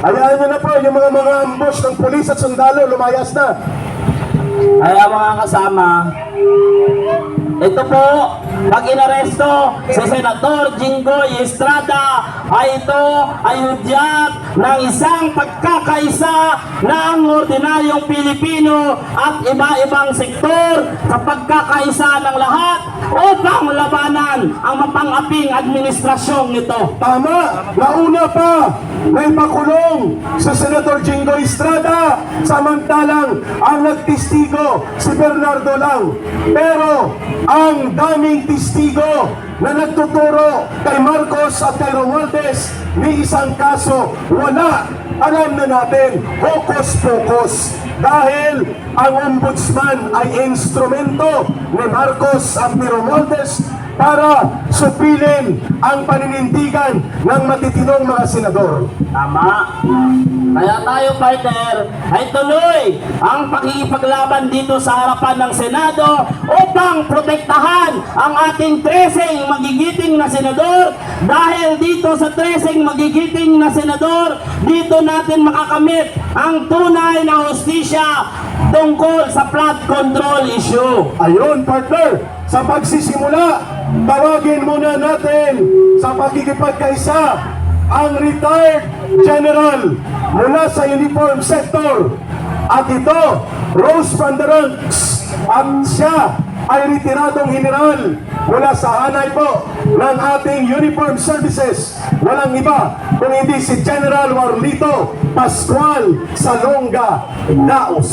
Hayaan nyo na po yung mga ambush ng pulis at sundalo, lumayas na. Kaya mga kasama, ito po, pag inaresto si Senator Jinggoy Estrada ay ito ay hudyat ng isang pagkakaisa ng ordinaryong Pilipino at iba-ibang sektor sa pagkakaisa ng lahat upang labanan ang mapang-aping administrasyong nito. Tama! Nauna pa may pakulong si Senator Jinggoy Estrada, samantalang ang nagtistigo si Bernardo lang. Pero ang daming testigo na nagtuturo kay Marcos at kay Romualdez ni isang kaso, wala. Alam na natin, hokus-pokus. Dahil ang ombudsman ay instrumento ni Marcos at ni Romualdez para supilin ang paninindigan ng matitinong mga senador. Tama. Kaya tayo, partner, ay tuloy ang pakikipaglaban dito sa harapan ng Senado upang protektahan ang ating 13 magigiting na senador. Dahil dito sa 13 magigiting na senador, dito natin makakamit ang tunay na hustisya tungkol sa flood control issue. Ayun, partner, sa pagsisimula, tawagin muna natin sa pakikipagkaisa ang retired general mula sa uniform sector. At ito, Rose van der Ranks, at siya ay retiradong general mula sa hanay po ng ating uniform services. Walang iba kung hindi si General Warlito Pascual Salonga Daos.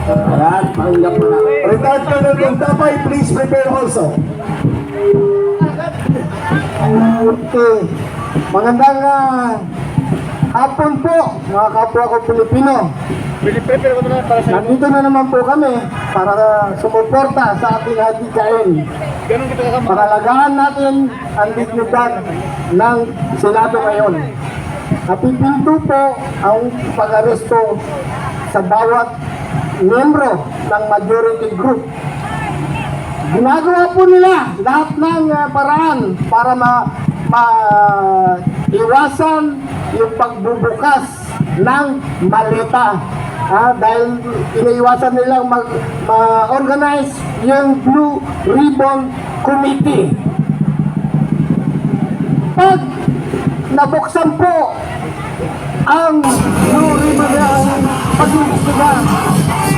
Ayan, pakinggan po natin. Retired Colonel Contapay, please prepare also. Okay. Magandang hapon po, mga kapwa ko Pilipino. Nandito na naman po kami para sumuporta sa ating hadikain. Pangalagaan natin ang dignidad ng Senado ngayon. Napipinto po ang pag-aresto sa bawat miyembro ng majority group. Ginagawa po nila lahat ng paraan para iwasan yung pagbubukas ng maleta. Dahil iniiwasan nilang ma-organize yung Blue Ribbon Committee. Pag nabuksan po ang Blue Ribbon ang pag-iistiga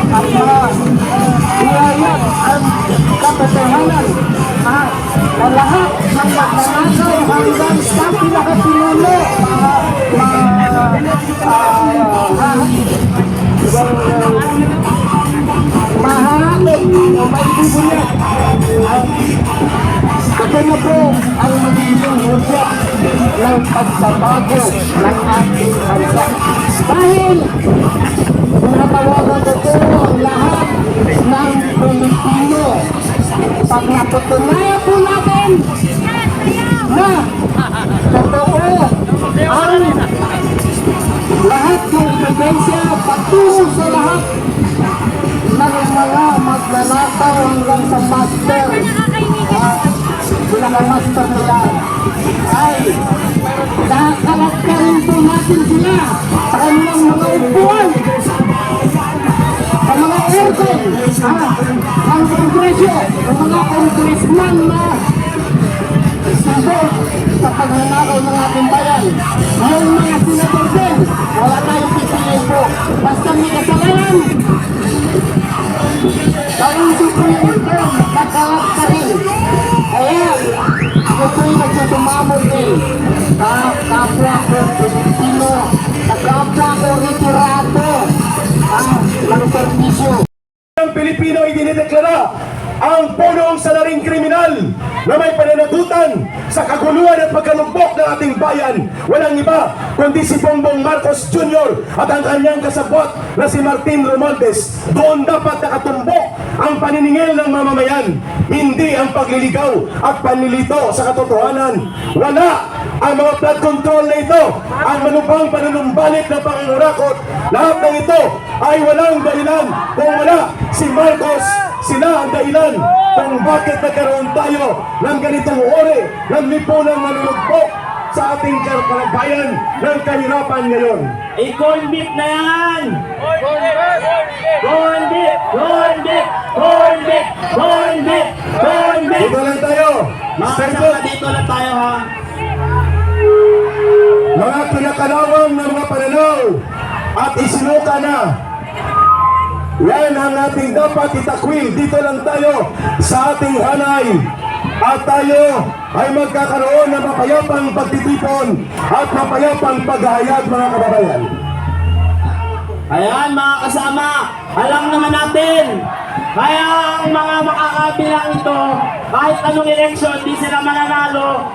at iyayat ang katotohanan na lahat ng magnanakaw hanggang sa pinakapinuno mahanapin o maibubulat. Ito na po ang magiging hudya ng pagsabago ng ating bansa. Dahil tinatawagan ko po ang lahat ng Pilipino. Pag napatunayan po natin na totoo ang lahat ng ebidensya patungo sa lahat ng mga magnanakaw hanggang sa master, pinaka-master nila, ay kakalat ka rin po natin sila sa kanilang mga upuan, sa mga aircon, ang kongresyo, ang mga congressman na sundot sa pagnanakaw ng ating bayan. Yung mga senador din, wala tayong pipiliin po. Basta may kasalanan, gawin Supreme Court, kakalat ka rin. Kaya, ito'y nagsusumamon din sa kapwa ko Pilipino, sa kapwa ko retirado ng servisyo. Ang Pilipino ay dinideklara ang punong salaring kriminal na may pananagutan sa kaguluhan at pagkalumpok ng ating bayan. Walang iba kundi si Bongbong Marcos Jr. at ang kanyang kasabwat na si Martin Romualdez. Doon dapat nakatumbok ang paniningil ng mamamayan, hindi ang pagliligaw at panlilito sa katotohanan. Wala ang mga flood control na ito, ang manupang panunumbalit na pangungurakot. Lahat ng ito ay walang dahilan. Kung wala si Marcos, sila ang dahilan kung bakit nagkaroon tayo ng ganitong uri ng lipunang manunugpok sa ating kababayan ng kahirapan ngayon. I-corn beef na yan! Corn beef! Corn beef! Corn beef! Corn beef! Corn beef! Dito lang tayo. Mga Stay kasama, put. dito lang tayo ha. Mga kinakalawang ng mga pananaw at isinuka na. Yan ang ating dapat itakwil. Dito lang tayo sa ating hanay. At tayo ay magkakaroon ng mapayapang pagtitipon at mapayapang paghahayag, mga kababayan. Ayan mga kasama, alam naman natin, kaya ang mga makakabilang ito, kahit anong eleksyon, di sila mananalo,